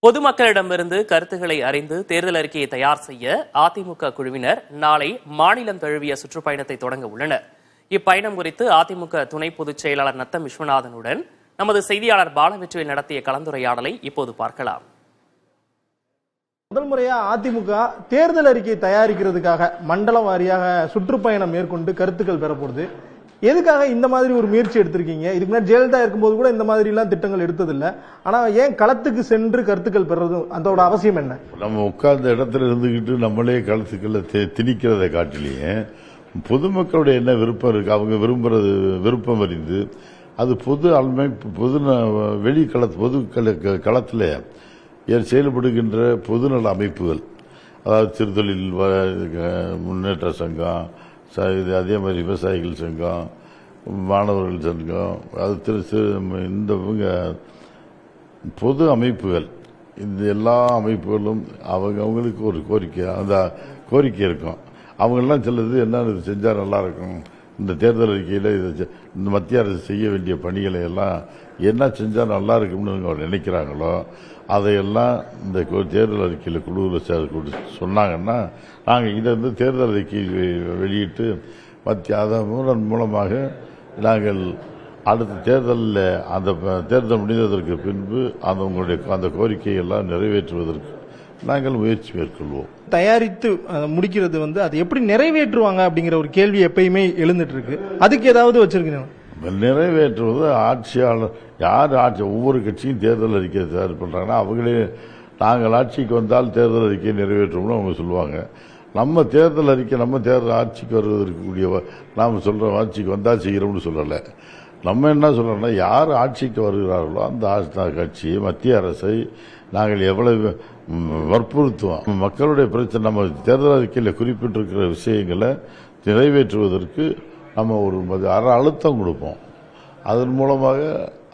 பொதுமக்களிடமிருந்து கருத்துக்களை அறிந்து தேர்தல் அறிக்கையை தயார் செய்ய அதிமுக குழுவினர் நாளை மாநிலம் தழுவிய சுற்றுப்பயணத்தை தொடங்க உள்ளனர். இப்பயணம் குறித்து அதிமுக துணை பொதுச் செயலாளர் நத்தம் விஸ்வநாதனுடன் நமது செய்தியாளர் பாலவெற்றிவேல் நடத்திய கலந்துரையாடலை இப்போது பார்க்கலாம். முதல் முறையா அதிமுக தேர்தல் அறிக்கை தயாரிக்கிறதுக்காக மண்டல வாரியாக சுற்றுப்பயணம் மேற்கொண்டு கருத்துக்கள் பெறப்படுது. எதுக்காக இந்த மாதிரி ஒரு முயற்சி எடுத்திருக்கீங்க? இதுக்கு முன்னாடி ஜெயலலிதா இருக்கும்போது கூட இந்த மாதிரி எல்லாம் திட்டங்கள் எடுத்ததில்லை. ஆனா ஏன் களத்துக்கு சென்று கருத்துக்கள் பெறது, அதோட அவசியம் என்ன? நம்ம உட்கார்ந்த இடத்துல இருந்துகிட்டு நம்மளே கருத்துக்களை திணிக்கிறதை காட்டிலேயே பொதுமக்களுடைய என்ன விருப்பம் இருக்கு, அவங்க விருப்பம் அறிந்து அது பொது அமைப்பு வெளி பொது களத்தில் செயல்படுகின்ற பொதுநல அமைப்புகள், அதாவது சிறுதொழில் முன்னேற்ற சங்கம், அதே மாதிரி விவசாயிகள் சங்கம், மாணவர்கள் சங்கம், அது இந்த பொது அமைப்புகள், இந்த எல்லா அமைப்புகளும் அவங்களுக்கு ஒரு கோரிக்கை, அந்த கோரிக்கை இருக்கும். அவங்கெல்லாம் சொல்லுது என்ன இது செஞ்சால் நல்லா இருக்கும், இந்த தேர்தல் அறிக்கையில் இந்த மத்திய அரசு செய்ய வேண்டிய பணிகளை எல்லாம் என்ன செஞ்சால் நல்லா இருக்கும்னு நினைக்கிறாங்களோ அதையெல்லாம் இந்த தேர்தல் அறிக்கையில் குழுவில் சொன்னாங்கன்னா நாங்கள் இதை தேர்தல் அறிக்கை வெளியிட்டு அதன் மூலமாக நாங்கள் அடுத்த தேர்தலில் அந்த தேர்தல் முடிந்ததற்கு பின்பு அந்த கோரிக்கையெல்லாம் நிறைவேற்றுவதற்கு நாங்கள் முயற்சி மேற்கொள்வோம். தயாரித்து முடிக்கிறது அது எப்படி நிறைவேற்றுவாங்க அப்படிங்கிற ஒரு கேள்வி எப்பயுமே எழுந்துட்டு இருக்கு. அதுக்கு ஏதாவது வச்சிருக்கீங்க? நிறைவேற்றுவது ஆட்சியாளர், யார் ஆட்சி, ஒவ்வொரு கட்சியும் தேர்தல் அறிக்கையை தயார் பண்றாங்கன்னா அவங்களே நாங்கள் ஆட்சிக்கு வந்தால் தேர்தல் அறிக்கையை நிறைவேற்றுவோம்னு அவங்க சொல்லுவாங்க. நம்ம தேர்தல் அறிக்கை நம்ம தேர்தல் ஆட்சிக்கு வருவதற்குரிய நாம் சொல்றோம், ஆட்சிக்கு வந்தால் செய்கிறோம்னு சொல்லலை. நம்ம என்ன சொல்றோம்னா யார் ஆட்சிக்கு வருகிறார்களோ அந்த கட்சி மத்திய அரசை நாங்கள் எவ்வளவு வற்புறுத்துவோம். மக்களுடைய பிரச்சனை, நம்ம தேர்தல் அறிக்கையில் குறிப்பிட்டிருக்கிற விஷயங்களை நிறைவேற்றுவதற்கு நம்ம ஒரு அழுத்தம் கொடுப்போம். அதன் மூலமாக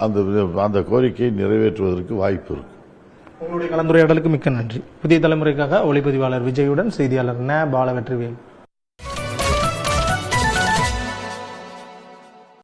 அந்த கோரிக்கையை நிறைவேற்றுவதற்கு வாய்ப்பு இருக்கு. உங்களுடைய கலந்துரையாடலுக்கு மிக்க நன்றி. புதிய தலைமுறைக்காக ஒளிப்பதிவாளர் விஜயுடன் செய்தியாளர் பாலவெற்றிவேல்.